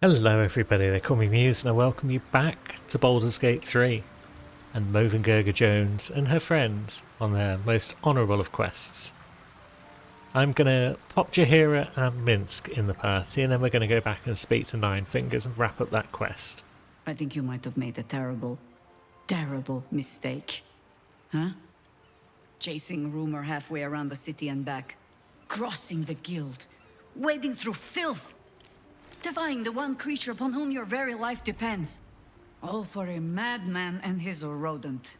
Hello everybody, they call me Muse and I welcome you back to Baldur's Gate 3 and Movingurga Jones and her friends on their most honourable of quests. I'm going to pop Jaheira and Minsk in the party and then we're going to go back and speak to Nine Fingers and wrap up that quest. I think you might have made a terrible, terrible mistake. Huh? Chasing rumor halfway around the city and back. Crossing the guild. Wading through filth. Defying the one creature upon whom your very life depends. All for a madman and his rodent.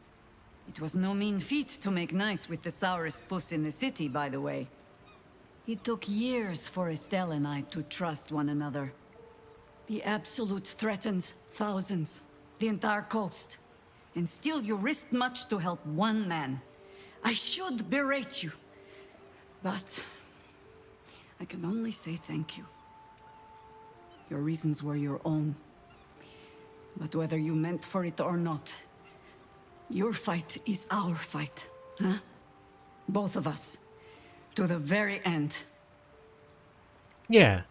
It was no mean feat to make nice with the sourest puss in the city, by the way. It took years for Estelle and I to trust one another. The Absolute threatens thousands, the entire coast. And still you risked much to help one man. I should berate you. But I can only say thank you. Your reasons were your own. But whether you meant for it or not, your fight is our fight, huh? Both of us. To the very end. Yeah,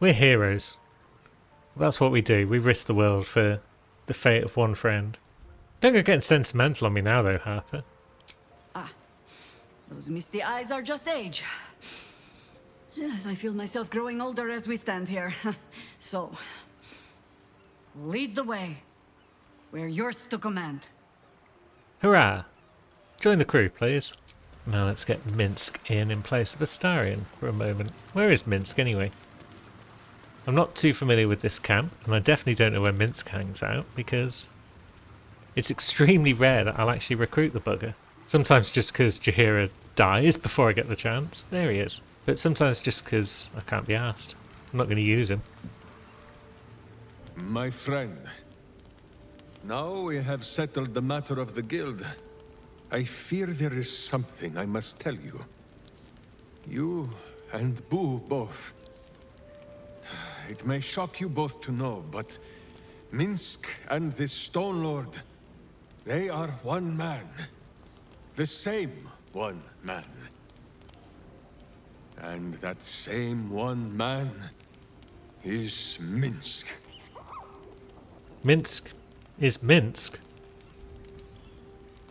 we're heroes. That's what we do, we risk the world for the fate of one friend. Don't go getting sentimental on me now though, Harper. Those misty eyes are just age. Yes, I feel myself growing older as we stand here. So, lead the way. We're yours to command. Hurrah! Join the crew, please. Now let's get Minsk in place of Astarion for a moment. Where is Minsk anyway? I'm not too familiar with this camp, and I definitely don't know where Minsk hangs out, because it's extremely rare that I'll actually recruit the bugger. Sometimes just because Jaheira dies before I get the chance. There he is. But sometimes just because I can't be asked. I'm not going to use him. My friend, now we have settled the matter of the guild. I fear there is something I must tell you. You and Boo both. It may shock you both to know, but Minsk and this Stone Lord, they are one man. The same one man. And that same one man is Minsk. Minsk is Minsk.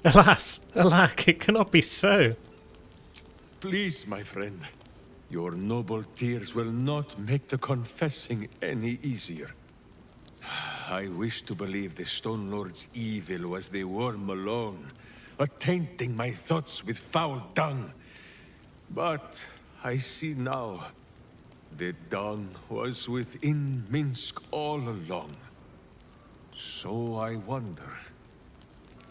Alas, alack, it cannot be so. Please, my friend. Your noble tears will not make the confessing any easier. I wish to believe the Stone Lord's evil was the worm alone, attainting my thoughts with foul dung. But I see now, the dung was within Minsk all along. So I wonder,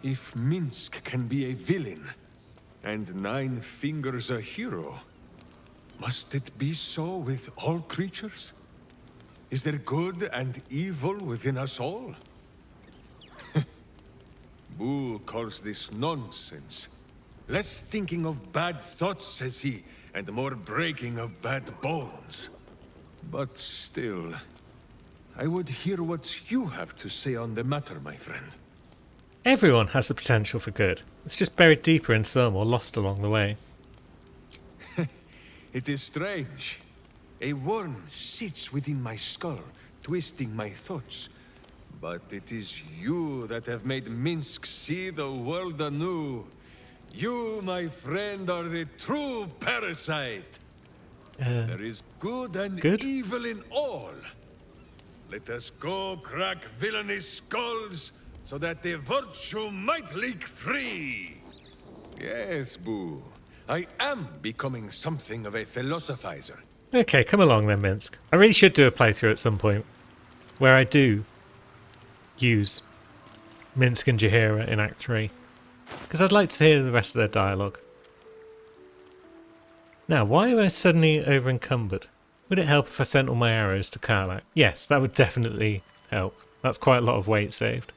if Minsk can be a villain, and Nine Fingers a hero, must it be so with all creatures? Is there good and evil within us all? Boo calls this nonsense. Less thinking of bad thoughts, says he, and more breaking of bad bones. But still, I would hear what you have to say on the matter, my friend. Everyone has the potential for good. It's just buried deeper in some or lost along the way. It is strange. A worm sits within my skull, twisting my thoughts. But it is you that have made Minsk see the world anew. You, my friend, are the true parasite. There is good and evil in all. Let us go crack villainous skulls, so that the virtue might leak free. Yes, Boo. I am becoming something of a philosophizer. Okay, come along then, Minsk. I really should do a playthrough at some point where I do use Minsk and Jaheira in Act 3. Because I'd like to hear the rest of their dialogue. Now, why am I suddenly over encumbered? Would it help if I sent all my arrows to Karlach? Yes, that would definitely help. That's quite a lot of weight saved.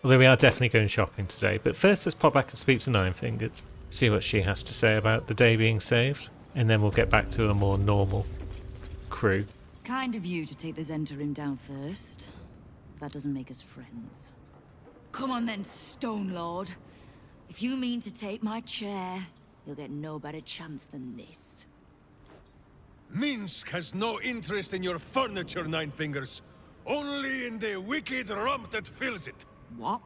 Although we are definitely going shopping today. But first let's pop back and speak to Nine Fingers. See what she has to say about the day being saved. And then we'll get back to a more normal crew. Kind of you to take the Zhentarim down first. That doesn't make us friends. Come on then, Stone Lord. If you mean to take my chair, you'll get no better chance than this. Minsk has no interest in your furniture, Nine Fingers. Only in the wicked rump that fills it. What?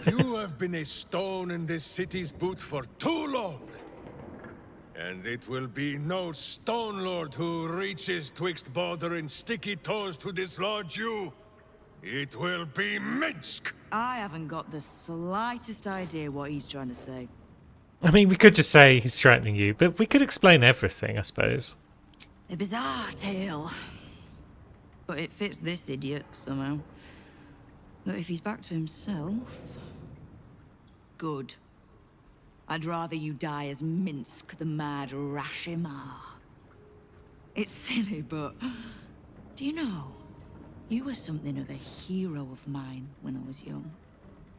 You have been a stone in this city's boot for too long. And it will be no Stone Lord who reaches twixt Baldur and Sticky Toes to dislodge you. It will be Minsk! I haven't got the slightest idea what he's trying to say. I mean, we could just say he's threatening you, but we could explain everything, I suppose. A bizarre tale. But it fits this idiot somehow. But if he's back to himself... Good. I'd rather you die as Minsk the Mad Rashimar. It's silly, but... Do you know? You were something of a hero of mine when I was young.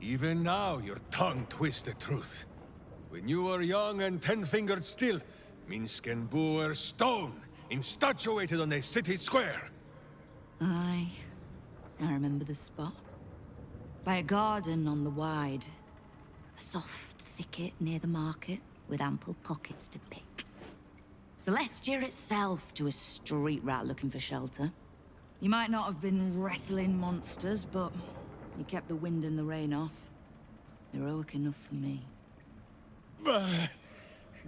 Even now, your tongue twists the truth. When you were young and ten-fingered still, Minsk and Boo were stone, instatuated on a city square. Aye. I remember the spot. By a garden on the Wide. A soft thicket near the market, with ample pockets to pick. Celestia itself to a street rat looking for shelter. You might not have been wrestling monsters, but you kept the wind and the rain off. Heroic enough for me. Bah!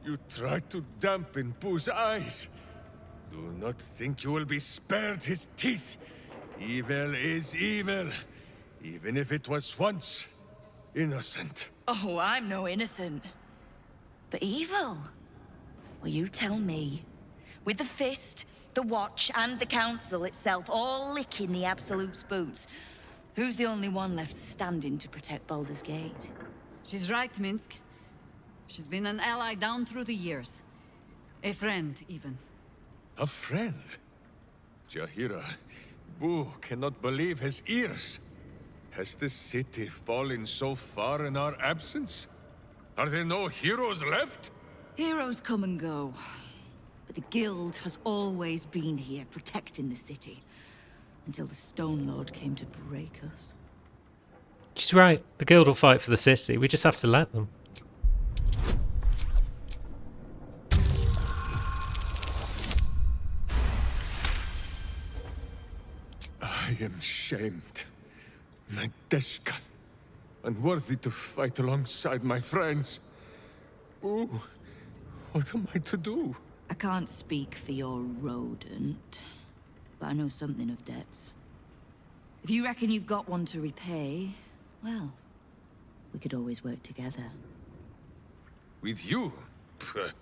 You tried to dampen Boo's eyes. Do not think you will be spared his teeth. Evil is evil, even if it was once innocent. Oh, I'm no innocent. But evil? Well, you tell me. With the Fist, the Watch, and the Council itself all licking the Absolute's boots, who's the only one left standing to protect Baldur's Gate? She's right, Minsk. She's been an ally down through the years. A friend, even. A friend? Jaheira, Boo cannot believe his ears. Has the city fallen so far in our absence? Are there no heroes left? Heroes come and go. But the Guild has always been here, protecting the city. Until the Stone Lord came to break us. She's right. The guild will fight for the city. We just have to let them. I am shamed. Nadeshka. Unworthy to fight alongside my friends. Boo, what am I to do? I can't speak for your rodent, but I know something of debts. If you reckon you've got one to repay, well, we could always work together. With you? Pfft.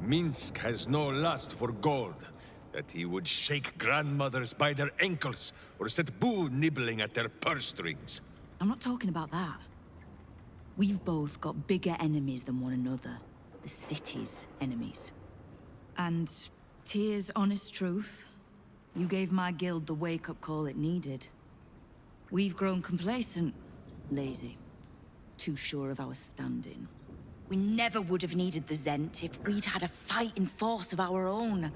Minsk has no lust for gold. That he would shake grandmothers by their ankles, or set Boo nibbling at their purse strings. I'm not talking about that. We've both got bigger enemies than one another. The city's enemies. And Tyr's honest truth, you gave my guild the wake-up call it needed. We've grown complacent, lazy, too sure of our standing. We never would have needed the Zent if we'd had a fighting force of our own.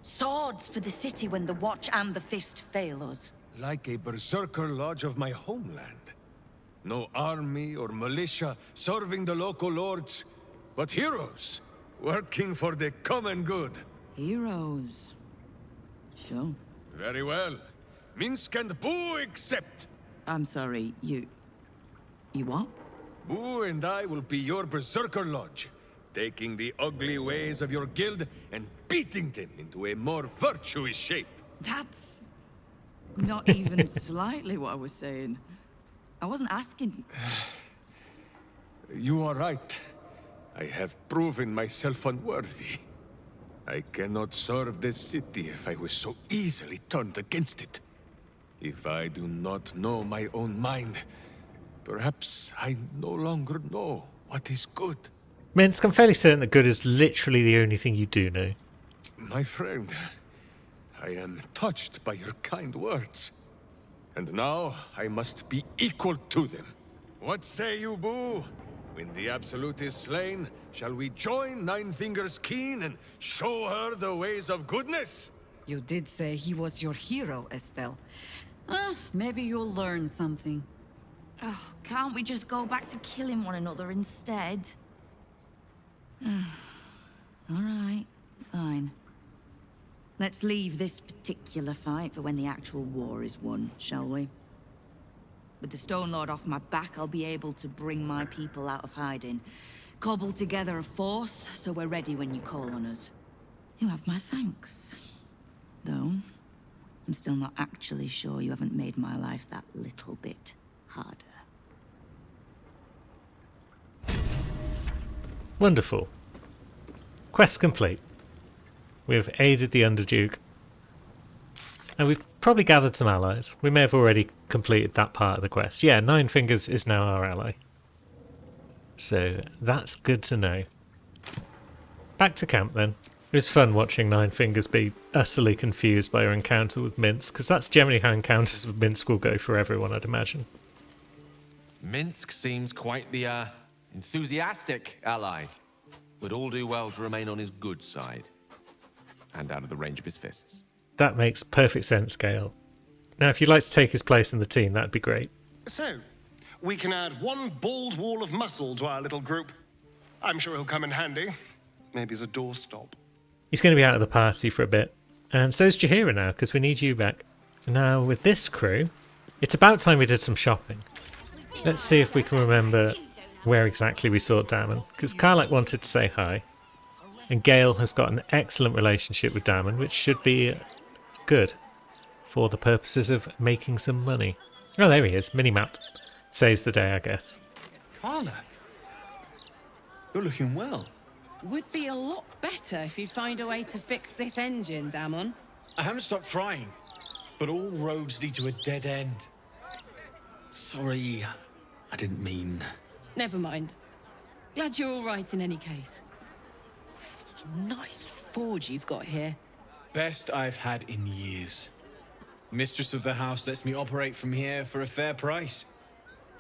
Swords for the city when the Watch and the Fist fail us. Like a berserker lodge of my homeland. No army or militia serving the local lords, but heroes working for the common good. Heroes. Sure. Very well. Minsk and Boo accept. I'm sorry, you what? Boo and I will be your berserker lodge, taking the ugly ways of your guild and beating them into a more virtuous shape. That's not even slightly what I was saying. I wasn't asking. You are right. I have proven myself unworthy. I cannot serve this city if I was so easily turned against it. If I do not know my own mind, perhaps I no longer know what is good. Minsk, I'm fairly certain that good is literally the only thing you do know. My friend, I am touched by your kind words. And now I must be equal to them. What say you, Boo? When the Absolute is slain, shall we join Nine Fingers Keen and show her the ways of goodness? You did say he was your hero, Estelle. Maybe you'll learn something. Oh, can't we just go back to killing one another instead? All right, fine. Let's leave this particular fight for when the actual war is won, shall we? With the Stone Lord off my back, I'll be able to bring my people out of hiding. Cobble together a force, so we're ready when you call on us. You have my thanks. Though, I'm still not actually sure you haven't made my life that little bit harder. Wonderful. Quest complete. We've aided the Underduke. And we've probably gathered some allies. We may have already completed that part of the quest. Yeah, Nine Fingers is now our ally. So that's good to know. Back to camp then. It was fun watching Nine Fingers be utterly confused by her encounter with Minsk, because that's generally how encounters with Minsk will go for everyone, I'd imagine. Minsk seems quite the, enthusiastic ally. Would all do well to remain on his good side. And out of the range of his fists. That makes perfect sense, Gale. Now, if you'd like to take his place in the team, that'd be great. So, we can add one bald wall of muscle to our little group. I'm sure he'll come in handy. Maybe as a doorstop. He's going to be out of the party for a bit. And so's Jaheira now, because we need you back. Now, with this crew, it's about time we did some shopping. Let's see if we can remember where exactly we saw Dammon, because Karlach wanted to say hi. And Gale has got an excellent relationship with Dammon, which should be good for the purposes of making some money. Oh, there he is. Minimap. Saves the day, I guess. Karlach, you're looking well. Would be a lot better if you'd find a way to fix this engine, Dammon. I haven't stopped trying, but all roads lead to a dead end. Sorry, I didn't mean... Never mind. Glad you're all right in any case. Nice forge you've got here. Best I've had in years. Mistress of the house lets me operate from here for a fair price.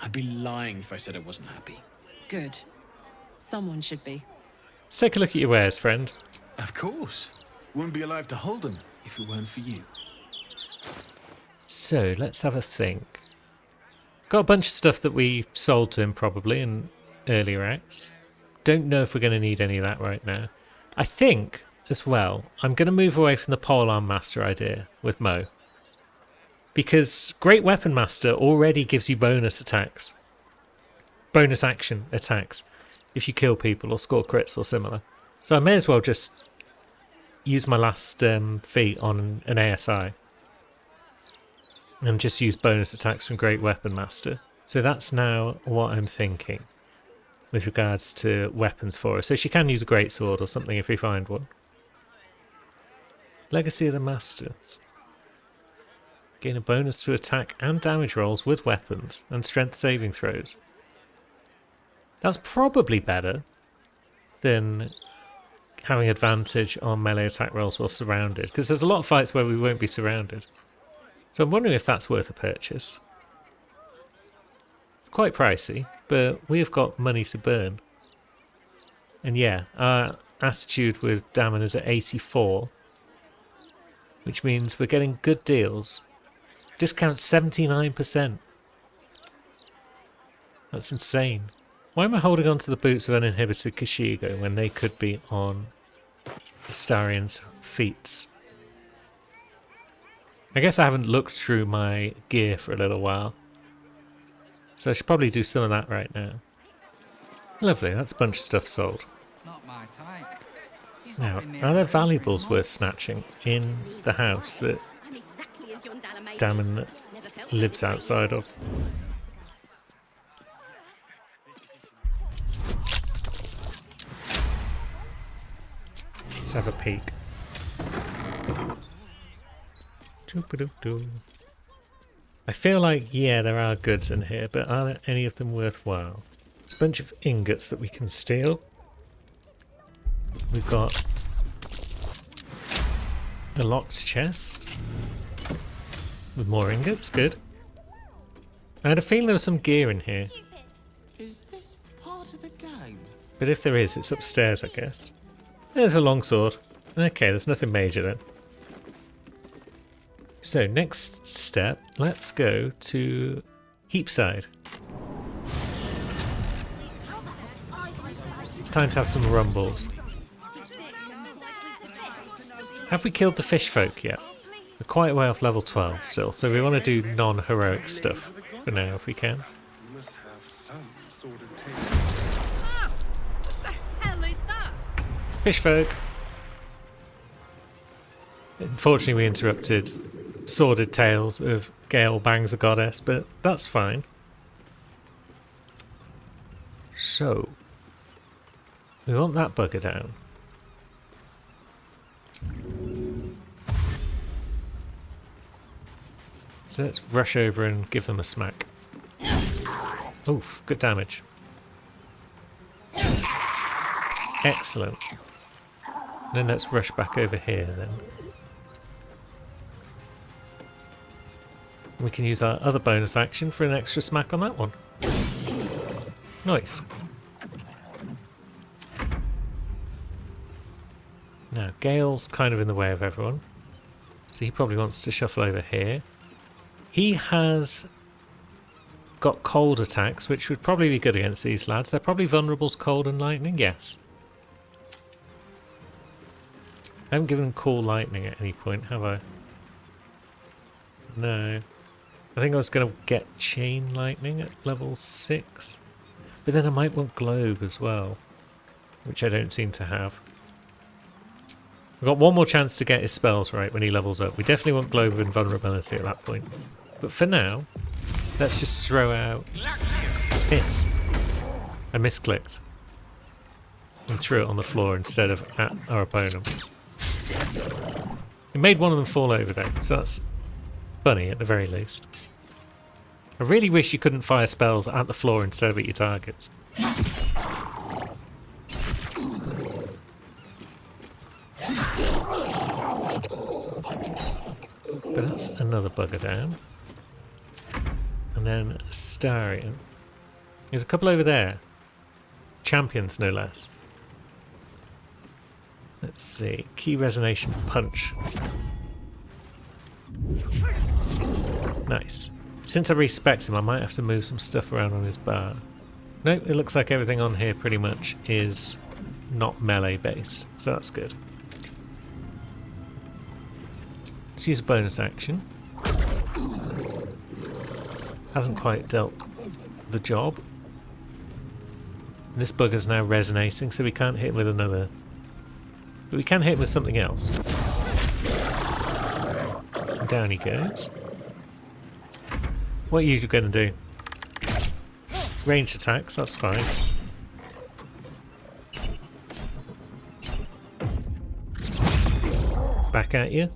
I'd be lying if I said I wasn't happy. Good. Someone should be. Let's take a look at your wares, friend. Of course. Wouldn't be alive to hold them if it weren't for you. So, let's have a think. Got a bunch of stuff that we sold to him probably in earlier acts. Don't know if we're going to need any of that right now. I think, as well, I'm going to move away from the Polearm Master idea with Mo. Because Great Weapon Master already gives you bonus attacks. Bonus action attacks. If you kill people or score crits or similar. So I may as well just use my last feat on an ASI. And just use bonus attacks from Great Weapon Master. So that's now what I'm thinking. With regards to weapons for her. So she can use a greatsword or something if we find one. Legacy of the Masters. Gain a bonus to attack and damage rolls with weapons and strength saving throws. That's probably better than having advantage on melee attack rolls while surrounded, because there's a lot of fights where we won't be surrounded. So I'm wondering if that's worth a purchase. It's quite pricey, but we've got money to burn. And yeah, our attitude with Dammon is at 84, which means we're getting good deals. Discount 79%. That's insane. Why am I holding on to the boots of uninhibited Kashigo when they could be on Astarion's feats? I guess I haven't looked through my gear for a little while. So I should probably do some of that right now. Lovely, that's a bunch of stuff sold. Not my type. Now, are there valuables worth snatching in the house that Dammon lives outside of? Let's have a peek. I feel like, yeah, there are goods in here, but are there any of them worthwhile? There's a bunch of ingots that we can steal. We've got a locked chest with more ingots, good. I had a feeling there was some gear in here. Is this part of the game? But if there is, it's upstairs, I guess. There's a longsword. Okay, there's nothing major then. So, next step, let's go to Heapside. It's time to have some rumbles. Have we killed the fish folk yet? We're quite a way off level 12 still, so we want to do non-heroic stuff for now if we can. Must have some sordid tale. What the hell is that? Fish folk! Unfortunately we interrupted sordid tales of Gale bangs a goddess, but that's fine. So, we want that bugger down. So let's rush over and give them a smack. Oof, good damage. Excellent. Then let's rush back over here then. We can use our other bonus action for an extra smack on that one. Nice. Now, Gale's kind of in the way of everyone, so he probably wants to shuffle over here. He has got cold attacks, which would probably be good against these lads. They're probably vulnerable to cold and lightning, yes. I haven't given them cool lightning at any point, have I? No. I think I was going to get chain lightning at level 6. But then I might want globe as well, which I don't seem to have. We've got one more chance to get his spells right when he levels up. We definitely want globe of invulnerability at that point. But for now, let's just throw out this. I misclicked and threw it on the floor instead of at our opponent. It made one of them fall over though, so that's funny at the very least. I really wish you couldn't fire spells at the floor instead of at your targets. But that's another bugger down. And then Astarion. There's a couple over there. Champions, no less. Let's see. Key Resonation Punch. Nice. Since I respect him, I might have to move some stuff around on his bar. Nope, it looks like everything on here pretty much is not melee based, so that's good. Let's use a bonus action. Hasn't quite dealt the job. This bugger's now resonating, so we can't hit him with another. But we can hit him with something else. And down he goes. What are you going to do? Ranged attacks, that's fine. Back at you.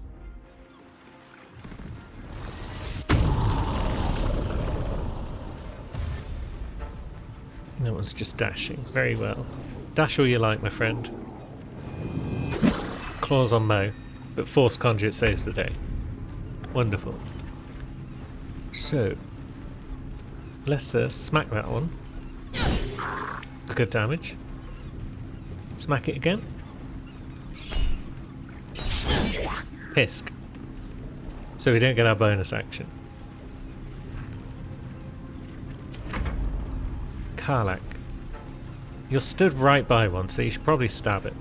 That one's just dashing. Very well. Dash all you like, my friend. Claws on Mo, but Force Conduit saves the day. Wonderful. So, let's smack that one. Good damage. Smack it again. Pisk. So we don't get our bonus action. Karlach. You're stood right by one, so you should probably stab it.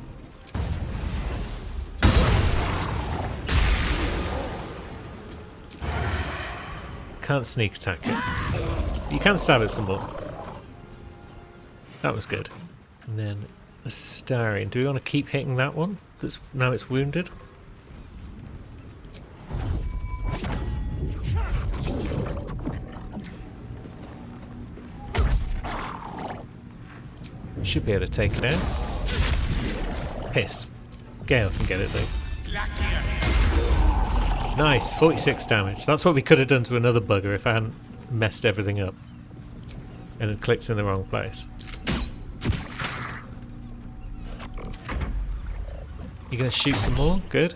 Can't sneak attack it. You can stab it some more. That was good. And then Astarion. Do we want to keep hitting that one? That's now it's wounded. Should be able to take it out. Piss. Gale can get it though. Nice, 46 damage. That's what we could have done to another bugger if I hadn't messed everything up and had clicked in the wrong place. You gonna shoot some more? Good.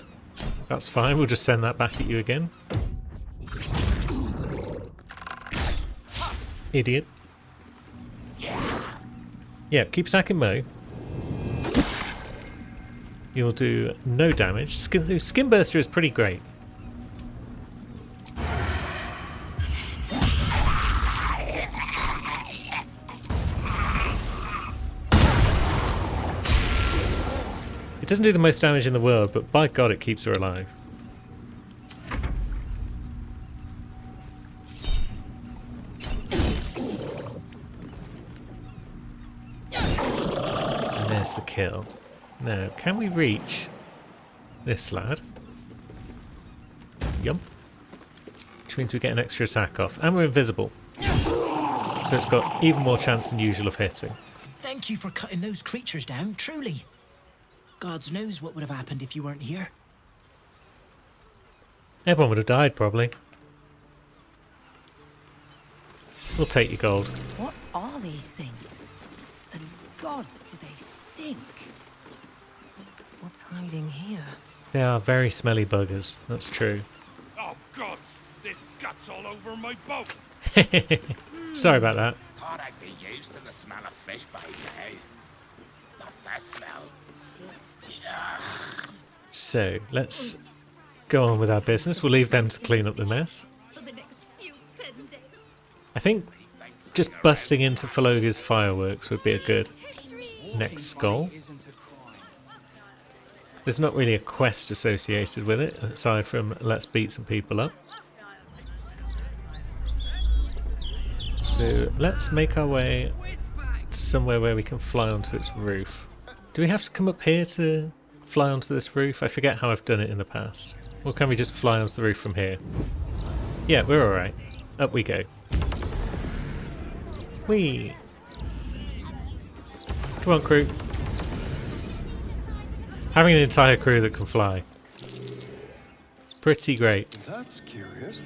That's fine, we'll just send that back at you again. Idiot. Yeah, keep attacking Mo. You'll do no damage. Skin Burster is pretty great. It doesn't do the most damage in the world, but by God it keeps her alive. And there's the kill. Now, can we reach this lad? Yum. Which means we get an extra attack off. And we're invisible. So it's got even more chance than usual of hitting. Thank you for cutting those creatures down, truly. God knows what would have happened if you weren't here. Everyone would have died, probably. We'll take your gold. What are these things? And gods, do they stink? What's hiding here? They are very smelly buggers, that's true. Oh, gods! There's guts all over my boat! Sorry about that. Thought I'd be used to the smell of fish by now. Not that smell. Ugh. So, let's go on with our business. We'll leave them to clean up the mess. For the next few 10 days. I think just busting into Feloga's fireworks would be a good next goal. There's not really a quest associated with it, aside from let's beat some people up. So let's make our way to somewhere where we can fly onto its roof. Do we have to come up here to fly onto this roof? I forget how I've done it in the past. Or can we just fly onto the roof from here? Yeah, we're alright. Up we go. Whee! Come on, crew. Having an entire crew that can fly. It's pretty great. That's curious.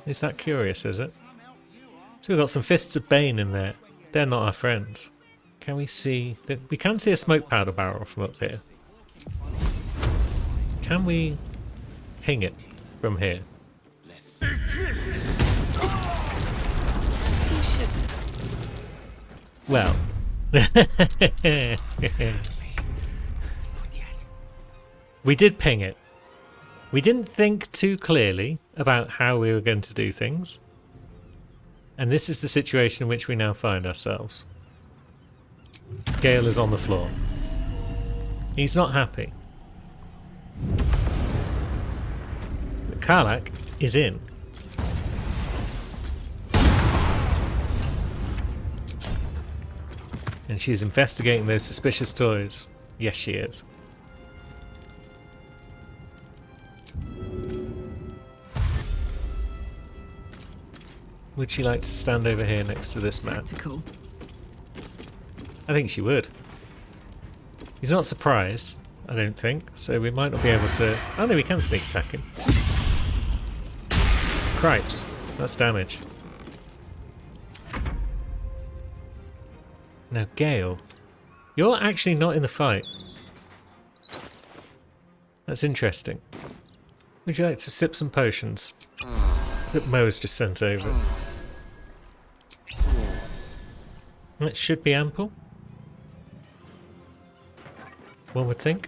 Is that curious, is it? So we've got some Fists of Bane in there. They're not our friends. Can we see... We can see a smoke powder barrel from up here. Can we ping it from here? Well... we did ping it. We didn't think too clearly about how we were going to do things. And this is the situation in which we now find ourselves. Gale is on the floor. He's not happy. But Karlach is in. And she's investigating those suspicious toys. Yes, she is. Would she like to stand over here next to this man? Tactical. I think she would. He's not surprised, I don't think, so we might not be able to... Oh no, we can sneak attack him. Cripes, that's damage. Now Gale, you're actually not in the fight. That's interesting. Would you like to sip some potions that Mo's just sent over? That should be ample, one would think.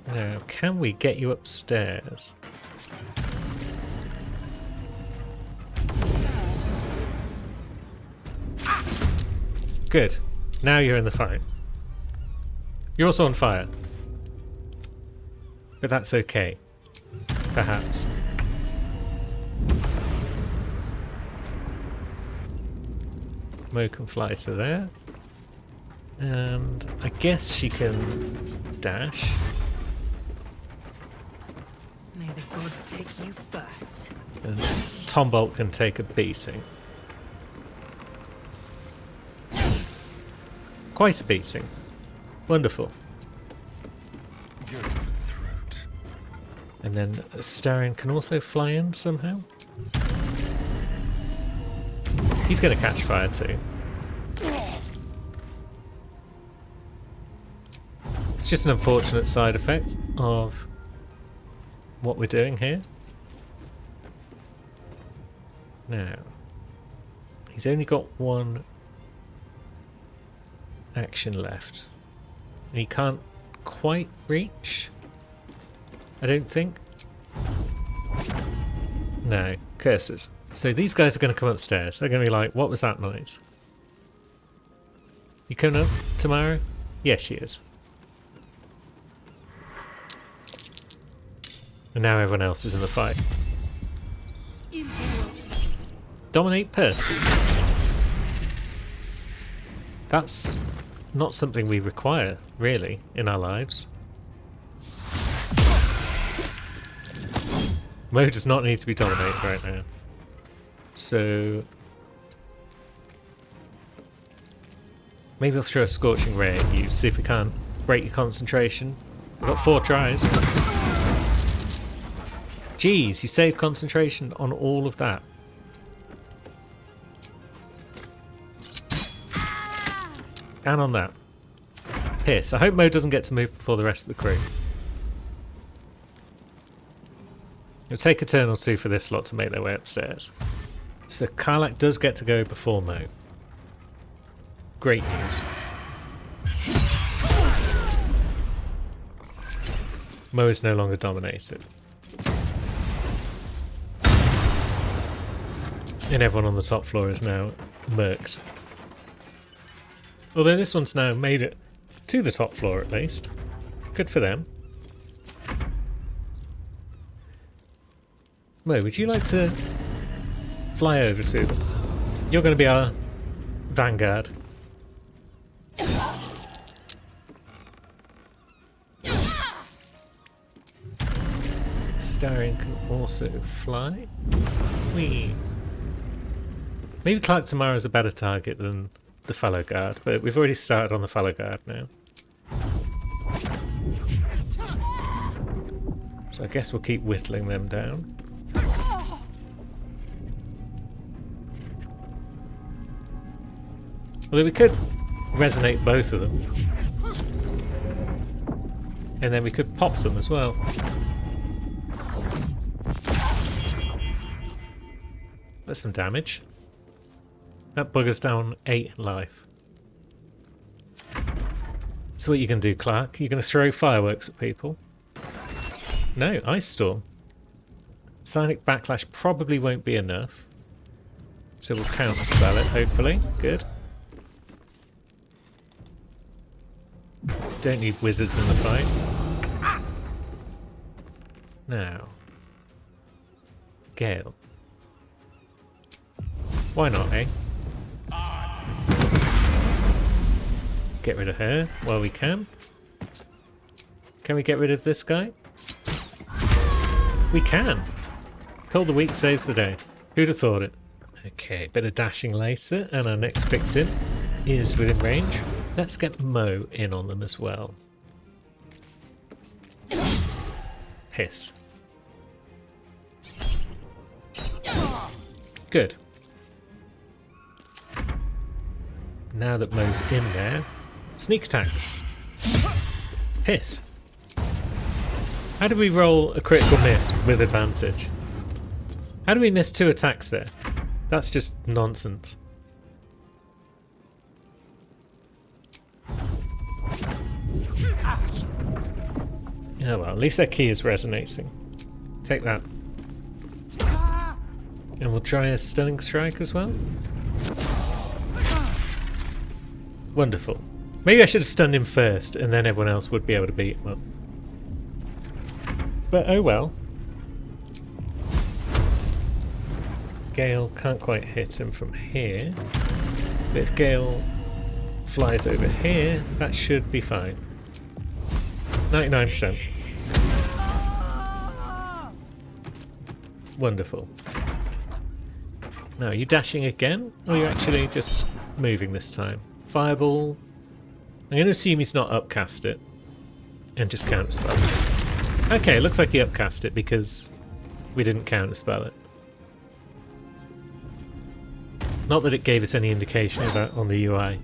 Now, can we get you upstairs? Good. Now you're in the fight. You're also on fire. But that's okay. Perhaps. Mo can fly to there. And I guess she can dash. May the gods take you first. And Tombolt can take a beating. Quite a beating. Wonderful. Good for the throat. And then Astarion can also fly in somehow. He's going to catch fire too. It's just an unfortunate side effect of what we're doing here. Now, he's only got one action left. And he can't quite reach, I don't think. No, curses. So these guys are going to come upstairs. They're going to be like, what was that noise? You coming up tomorrow? Yes, she is. And now everyone else is in the fight. Dominate Percy. That's not something we require, really, in our lives. Mo does not need to be dominated right now. So maybe I'll throw a Scorching Ray at you, see if we can't break your concentration. We've got 4 tries. Jeez, you saved concentration on all of that. And on that. Piss. I hope Mo doesn't get to move before the rest of the crew. It'll take a turn or two for this lot to make their way upstairs. So Karlach does get to go before Mo. Great news. Mo is no longer dominated. And everyone on the top floor is now murked. Although this one's now made it to the top floor at least. Good for them. Mo, would you like to fly over to them? You're going to be our vanguard. Starion can also fly. Whee! Maybe Clark Tamara is a better target than the Fellow Guard, but we've already started on the Fellow Guard now. So I guess we'll keep whittling them down. Although we could resonate both of them. And then we could pop them as well. That's some damage. That buggers down 8 life. So what are you going to do, Clark? You're going to throw fireworks at people? No, Ice Storm. Psionic Backlash probably won't be enough. So we'll counterspell it, hopefully. Good. Don't need wizards in the fight. Now. Gale. Why not, eh? Get rid of her while we can. Can we get rid of this guy? We can! Call the Weak saves the day. Who'd have thought it? Okay, bit of dashing later, and our next victim is within range. Let's get Mo in on them as well. Hiss. Good. Now that Mo's in there, sneak attacks. Hiss. How did we roll a critical miss with advantage? How do we miss 2 attacks there? That's just nonsense. Oh well, at least their key is resonating. Take that. And we'll try a stunning strike as well. Wonderful. Maybe I should have stunned him first, and then everyone else would be able to beat him up. But oh well. Gale can't quite hit him from here. But if Gale flies over here, that should be fine. 99%. Wonderful. Now, are you dashing again? Or are you actually just moving this time? Fireball. I'm going to assume he's not upcast it. And just counterspell it. Okay, looks like he upcast it because we didn't counterspell it. Not that it gave us any indication of that on the UI.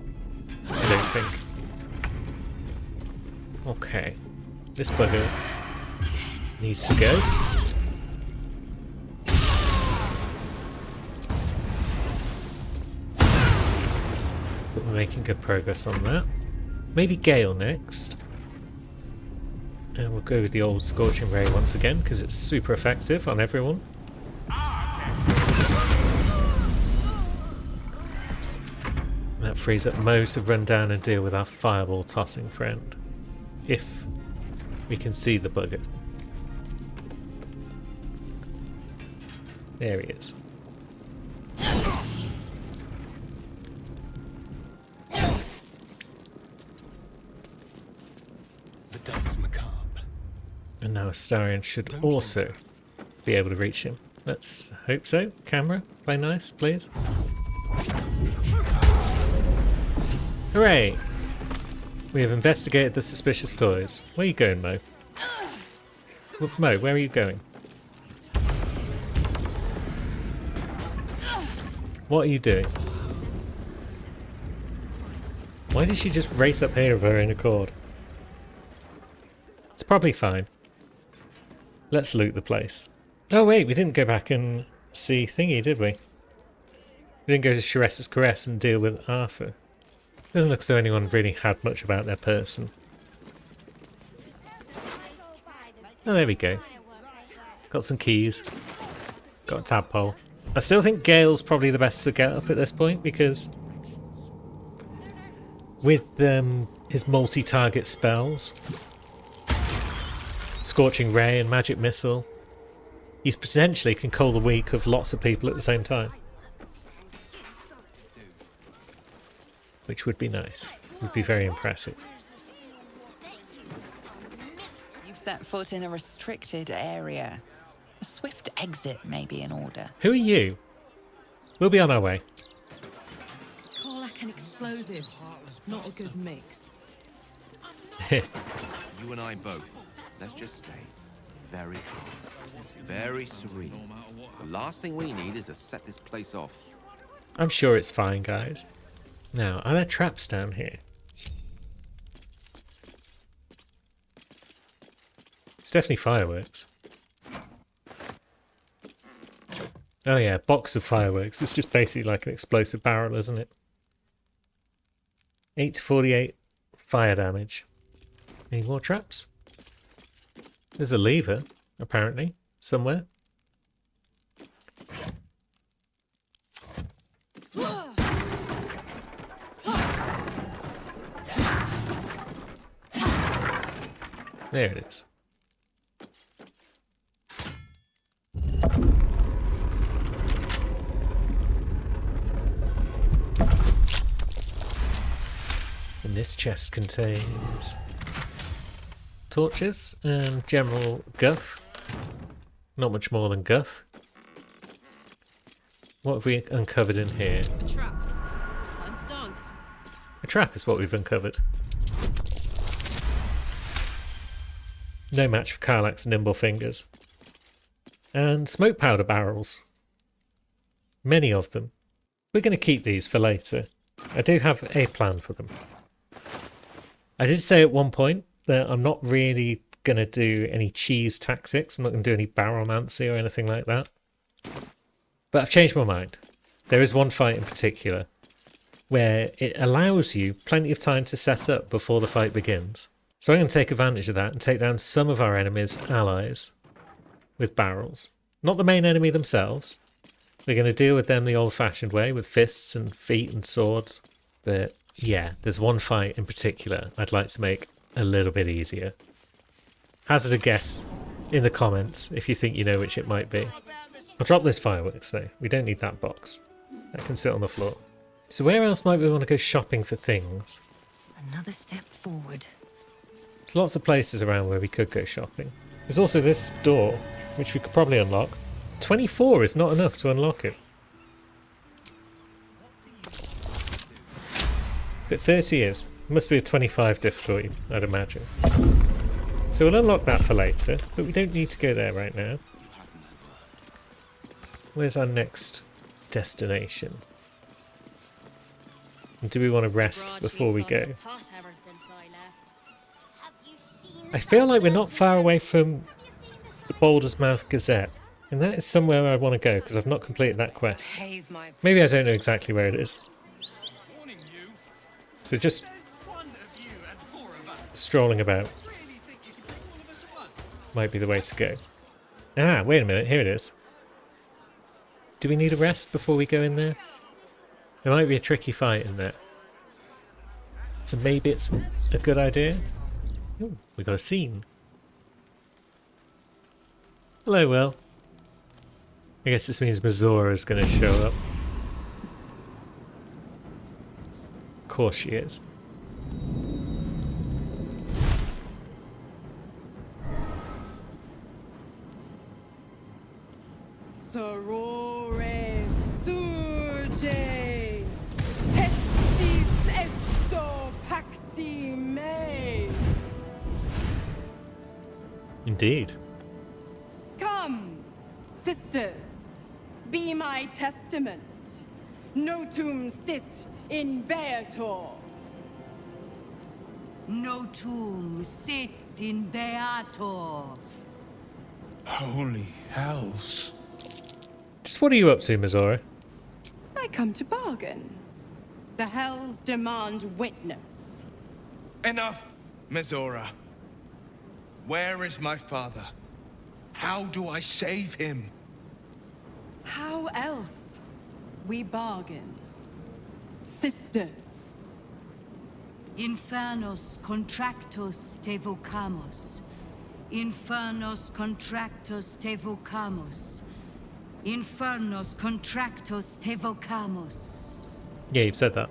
I don't think. Okay. This bugger needs to go. But we're making good progress on that. Maybe Gale next. And we'll go with the old Scorching Ray once again, because it's super effective on everyone. That frees up Mo to run down and deal with our fireball tossing friend. If we can see the bugger. There he is. The dance macabre. And now Astarion should also be able to reach him. Let's hope so. Camera, play nice, please. Hooray! We have investigated the suspicious toys. Where are you going, Mo? Mo, where are you going? What are you doing? Why did she just race up here of her own accord? It's probably fine. Let's loot the place. Oh wait, we didn't go back and see Thingy, did we? We didn't go to Sharessa's Caress and deal with Arthur. Doesn't look as though anyone really had much about their person. Oh, there we go. Got some keys. Got a tadpole. I still think Gale's probably the best to get up at this point because with his multi-target spells, Scorching Ray and Magic Missile, he potentially can call the weak of lots of people at the same time. Which would be nice. Would be very impressive. You've set foot in a restricted area. A swift exit may be in order. Who are you? We'll be on our way. Korlak and explosives. Not a good mix. You and I both. Let's just stay very calm, very serene. The last thing we need is to set this place off. I'm sure it's fine, guys. Now, are there traps down here? It's definitely fireworks. Oh yeah, box of fireworks. It's just basically like an explosive barrel, isn't it? 8 to 48 fire damage. Any more traps? There's a lever, apparently, somewhere. There it is. And this chest contains torches and general guff. Not much more than guff. What have we uncovered in here? A trap. Time to dance. A trap is what we've uncovered. No match for Karlach's nimble fingers. And smoke powder barrels. Many of them. We're going to keep these for later. I do have a plan for them. I did say at one point that I'm not really going to do any cheese tactics. I'm not going to do any barrelmancy or anything like that. But I've changed my mind. There is one fight in particular where it allows you plenty of time to set up before the fight begins. So I'm going to take advantage of that and take down some of our enemy's allies with barrels. Not the main enemy themselves. We're going to deal with them the old-fashioned way with fists and feet and swords. But yeah, there's one fight in particular I'd like to make a little bit easier. Hazard a guess in the comments if you think you know which it might be. I'll drop those fireworks though. We don't need that box. That can sit on the floor. So where else might we want to go shopping for things? Another step forward. There's lots of places around where we could go shopping. There's also this door, which we could probably unlock. 24 is not enough to unlock it. But 30 is. It must be a 25 difficulty, I'd imagine. So we'll unlock that for later, but we don't need to go there right now. Where's our next destination? And do we want to rest before we go? I feel like we're not far away from the Baldur's Mouth Gazette. And that is somewhere I want to go, because I've not completed that quest. Maybe I don't know exactly where it is. So just strolling about might be the way to go. Ah, wait a minute, here it is. Do we need a rest before we go in there? There might be a tricky fight in there. So maybe it's a good idea. Ooh, we got a scene. Hello, Will. I guess this means Mizora is going to show up. Of course she is. Sorore suje, testis esto pacti me. Indeed. Come, sisters, be my testament. Notum sit in beator. Notum sit in beator. Holy hells. Just what are you up to, Mizora? I come to bargain. The hells demand witness. Enough, Mizora. Where is my father? How do I save him? How else? We bargain. Sisters. Infernos contractos te vocamos. Infernos contractos te vocamos. Infernos contractos te vocamos. Yeah, you've said that.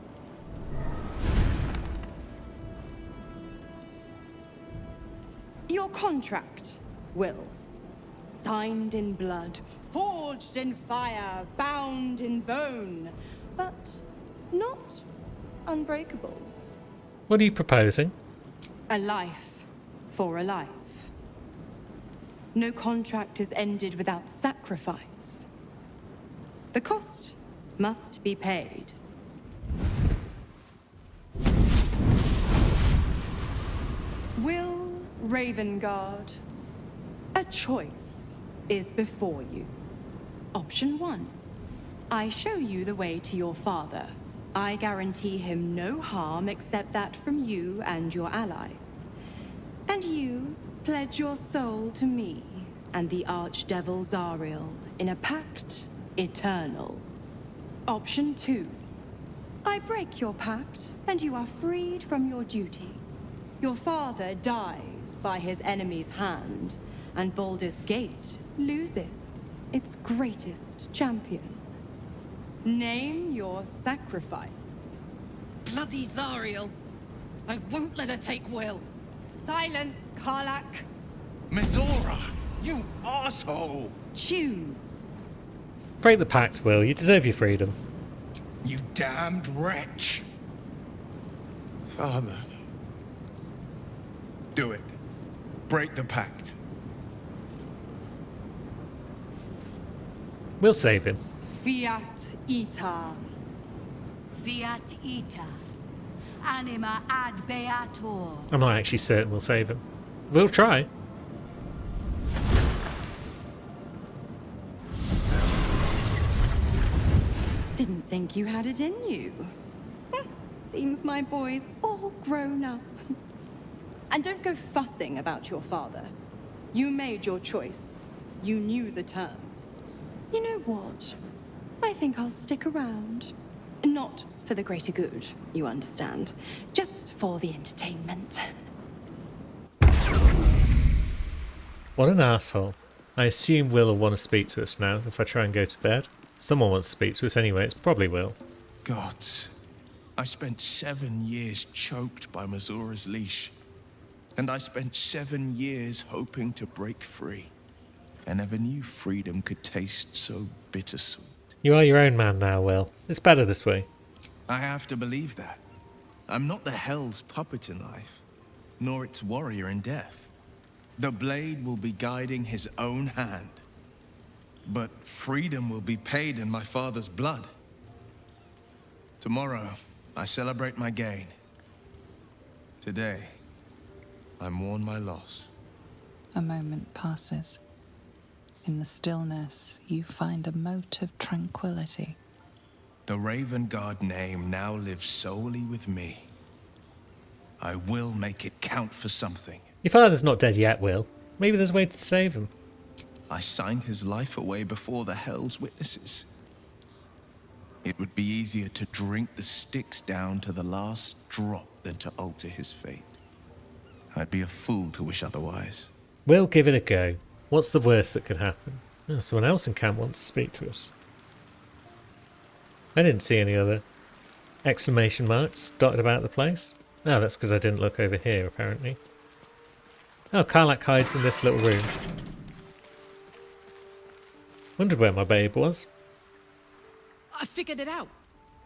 Your contract, Will. Signed in blood, forged in fire, bound in bone, but not unbreakable. What are you proposing? A life for a life. No contract is ended without sacrifice. The cost must be paid. Will Ravengard, a choice is before you. Option 1. I show you the way to your father. I guarantee him no harm except that from you and your allies. And you pledge your soul to me and the Archdevil Zariel in a pact eternal. Option 2. I break your pact and you are freed from your duty. Your father dies by his enemy's hand, and Baldur's Gate loses its greatest champion. Name your sacrifice. Bloody Zariel. I won't let her take Will. Silence, Karlach. Mizora, you asshole! Choose. Break the pact, Will. You deserve your freedom. You damned wretch! Father. Do it. Break the pact. We'll save him. Fiat ita. Fiat ita. Anima ad beator. I'm not actually certain we'll save him. We'll try. Didn't think you had it in you. Seems my boy's all grown up. And don't go fussing about your father. You made your choice. You knew the terms. You know what? I think I'll stick around. Not for the greater good, you understand. Just for the entertainment. What an asshole. I assume Will want to speak to us now if I try and go to bed. Someone wants to speak to us anyway, it's probably Will. Gods. I spent 7 years choked by Mizora's leash. And I spent 7 years hoping to break free. I never knew freedom could taste so bittersweet. You are your own man now, Will. It's better this way. I have to believe that. I'm not the Hell's puppet in life, nor its warrior in death. The blade will be guiding his own hand. But freedom will be paid in my father's blood. Tomorrow, I celebrate my gain. Today, I mourn my loss. A moment passes. In the stillness, you find a mote of tranquility. The Ravengard name now lives solely with me. I will make it count for something. Your father's not dead yet, Will. Maybe there's a way to save him. I signed his life away before the Hell's witnesses. It would be easier to drink the Styx down to the last drop than to alter his fate. I'd be a fool to wish otherwise. We'll give it a go. What's the worst that could happen? Oh, someone else in camp wants to speak to us. I didn't see any other exclamation marks dotted about the place. Oh, that's because I didn't look over here, apparently. Oh, Karlach hides in this little room. Wondered where my babe was. I figured it out.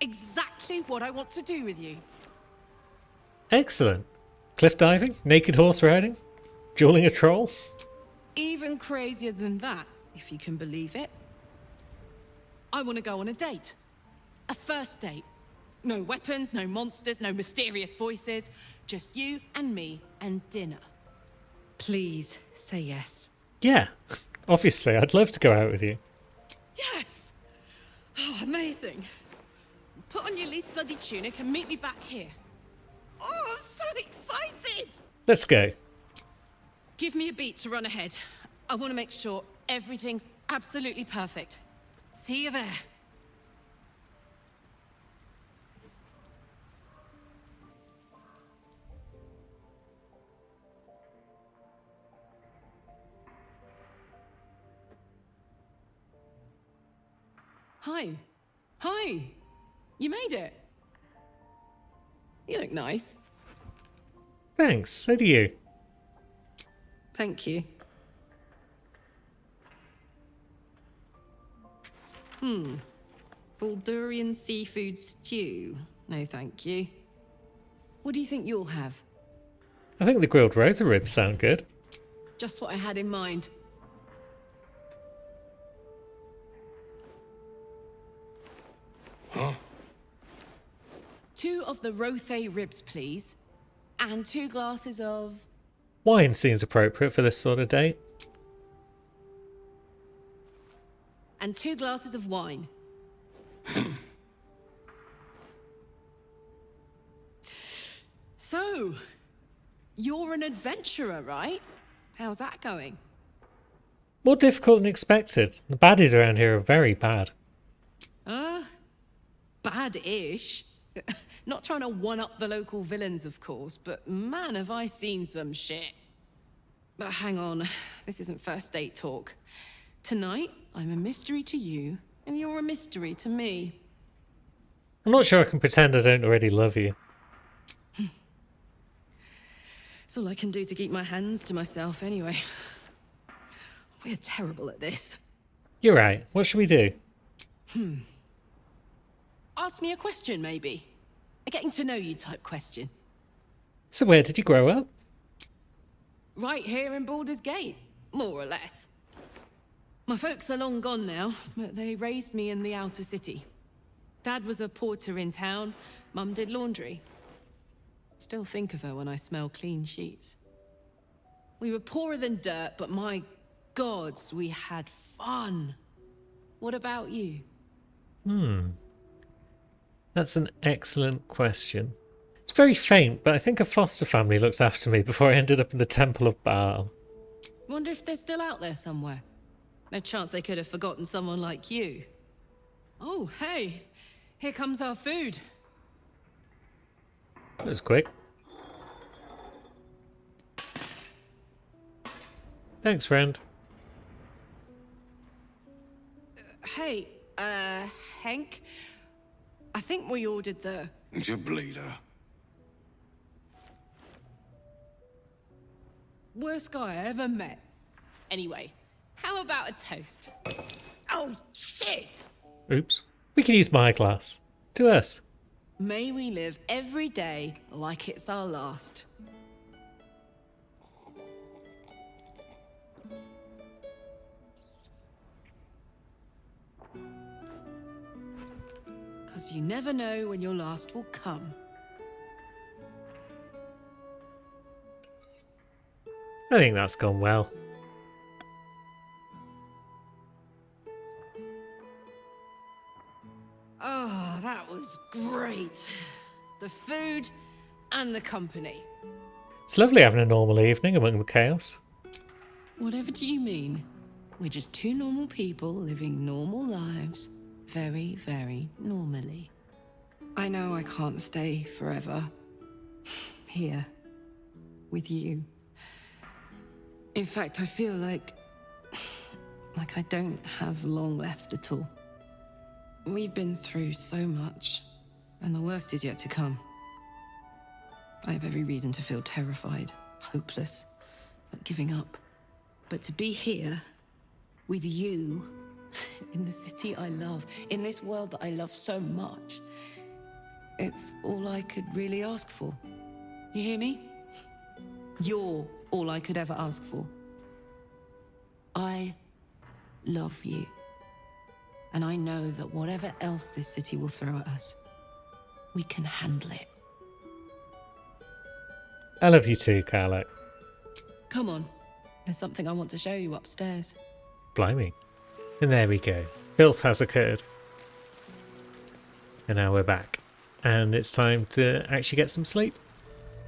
Exactly what I want to do with you. Excellent. Cliff diving? Naked horse riding? Dueling a troll? Even crazier than that, if you can believe it. I want to go on a date. A first date. No weapons, no monsters, no mysterious voices. Just you and me and dinner. Please say yes. Yeah, obviously, I'd love to go out with you. Yes! Oh, amazing. Put on your least bloody tunic and meet me back here. Oh, I'm so excited! Let's go. Give me a beat to run ahead. I want to make sure everything's absolutely perfect. See you there. Hi. Hi. You made it. You look nice. Thanks, so do you. Thank you. Baldurian seafood stew. No, thank you. What do you think you'll have? I think the grilled rother ribs sound good. Just what I had in mind. Huh? 2 of the Rothe ribs, please. And 2 glasses of... Wine seems appropriate for this sort of date. And 2 glasses of wine. So, you're an adventurer, right? How's that going? More difficult than expected. The baddies around here are very bad. Bad-ish. Not trying to one-up the local villains, of course, but man, have I seen some shit. But hang on, this isn't first date talk. Tonight, I'm a mystery to you, and you're a mystery to me. I'm not sure I can pretend I don't already love you. It's all I can do to keep my hands to myself, anyway. We're terrible at this. You're right. What should we do? Ask me a question, maybe. A getting to know you type question. So where did you grow up? Right here in Baldur's Gate, more or less. My folks are long gone now, but they raised me in the outer city. Dad was a porter in town, Mum did laundry. Still think of her when I smell clean sheets. We were poorer than dirt, but my gods, we had fun. What about you? That's an excellent question. It's very faint, but I think a foster family looked after me before I ended up in the Temple of Baal. Wonder if they're still out there somewhere. No chance they could have forgotten someone like you. Oh, hey. Here comes our food. That was quick. Thanks, friend. Hey, Henk. I think we ordered the... You bleeder. worst guy I ever met. Anyway, how about a toast? Oh, shit! Oops. We can use my glass. To us. May we live every day like it's our last. Because you never know when your last will come. I think that's gone well. Oh, that was great. The food and the company. It's lovely having a normal evening among the chaos. Whatever do you mean? We're just 2 normal people living normal lives. Very, very normally. I know I can't stay forever. here. With you. In fact, I feel like I don't have long left at all. We've been through so much, and the worst is yet to come. I have every reason to feel terrified, hopeless, like giving up. But to be here, with you, in the city I love, in this world that I love so much, it's all I could really ask for. You hear me? You're all I could ever ask for. I love you. And I know that whatever else this city will throw at us, we can handle it. I love you too, Carlo. Come on. There's something I want to show you upstairs. Blimey. And there we go. Filth has occurred. And now we're back. And it's time to actually get some sleep.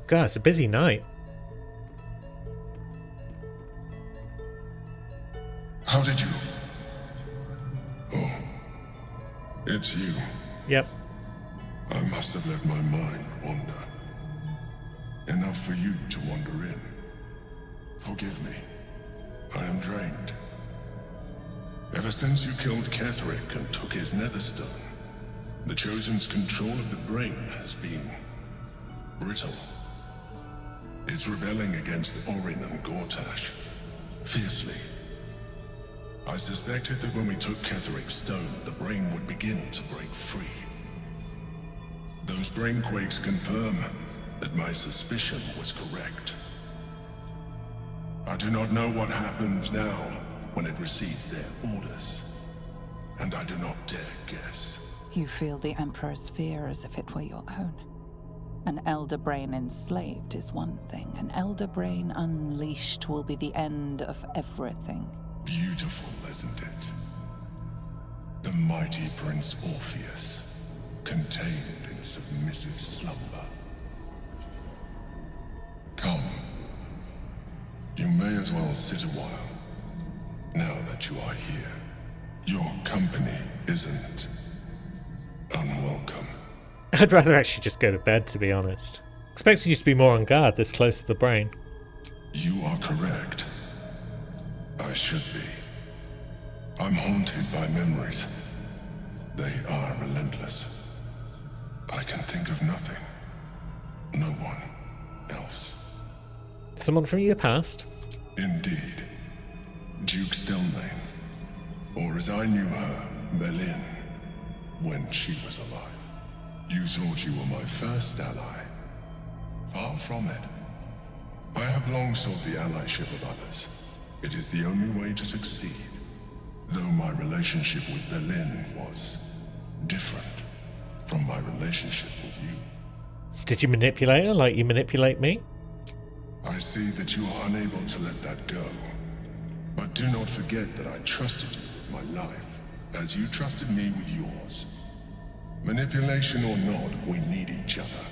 God, it's a busy night. How did you? Oh, it's you. Yep. I must have let my mind wander. Enough for you to wander in. Forgive me. I am drained. Ever since you killed Ketheric and took his Netherstone, the Chosen's control of the brain has been brittle. It's rebelling against Orin and Gortash, fiercely. I suspected that when we took Ketheric's stone, the brain would begin to break free. Those brain quakes confirm that my suspicion was correct. I do not know what happens now when it receives their orders, and I do not dare guess. You feel the Emperor's fear as if it were your own. An Elder Brain enslaved is one thing. An Elder Brain unleashed will be the end of everything. Beautiful, isn't it? The mighty Prince Orpheus, contained in submissive slumber. Come. You may as well sit a while, now that you are here. Your company isn't unwelcome. I'd rather actually just go to bed, to be honest. Expecting you to be more on guard this close to the brain. You are correct. I should be. I'm haunted by memories. They are relentless. I can think of nothing. No one else. Someone from your past? Indeed. Duke Stelmane. Or as I knew her, Berlin, when she was alive. You thought you were my first ally. Far from it. I have long sought the allyship of others. It is the only way to succeed. Though my relationship with Berlin was different from my relationship with you. Did you manipulate her like you manipulate me? I see that you are unable to let that go. But do not forget that I trusted you with my life, as you trusted me with yours. Manipulation or not, we need each other.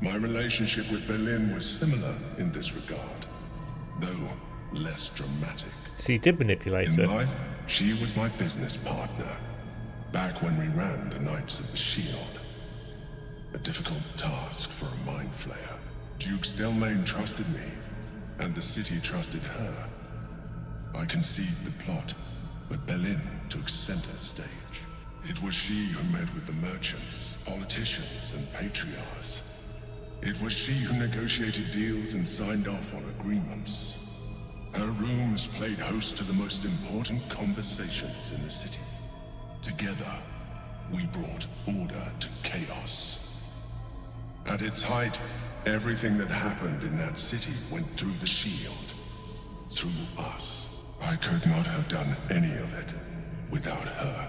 My relationship with Berlin was similar in this regard, though less dramatic. So you did manipulate her? In life, she was my business partner, back when we ran the Knights of the Shield. A difficult task for a mind flayer. Duke Stelmane trusted me, and the city trusted her. I conceived the plot, but Berlin took center stage. It was she who met with the merchants, politicians, and patriarchs. It was she who negotiated deals and signed off on agreements. Her rooms played host to the most important conversations in the city. Together, we brought order to chaos. At its height, everything that happened in that city went through the shield. Through us. I could not have done any of it without her.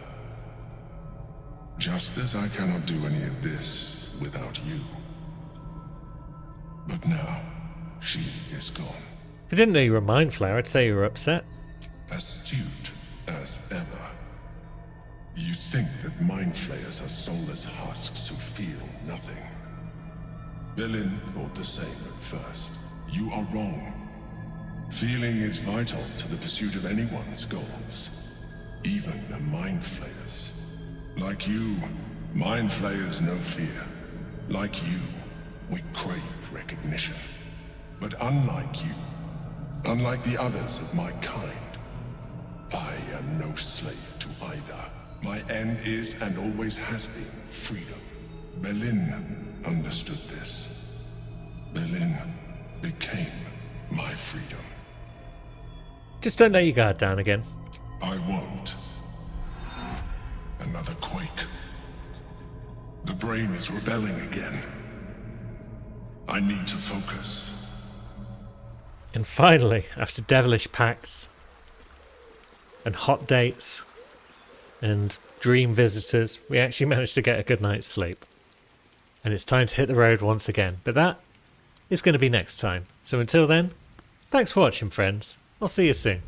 Just as I cannot do any of this without you. But now, she is gone. If I didn't know you were a mind flayer, I'd say you were upset. Astute as ever. You think that mind flayers are soulless husks who feel nothing. Berlin thought the same at first. You are wrong. Feeling is vital to the pursuit of anyone's goals. Even the mind flayers. Like you, mind flayers know fear. Like you, we crave public recognition. But unlike you, unlike the others of my kind, I am no slave to either. My end is and always has been freedom. Berlin understood this. Berlin became my freedom. Just don't let your guard down again. I won't. Another quake. The brain is rebelling again. I need to focus. And finally, after devilish pacts and hot dates and dream visitors, we actually managed to get a good night's sleep. And it's time to hit the road once again. But that is going to be next time. So until then, thanks for watching, friends. I'll see you soon.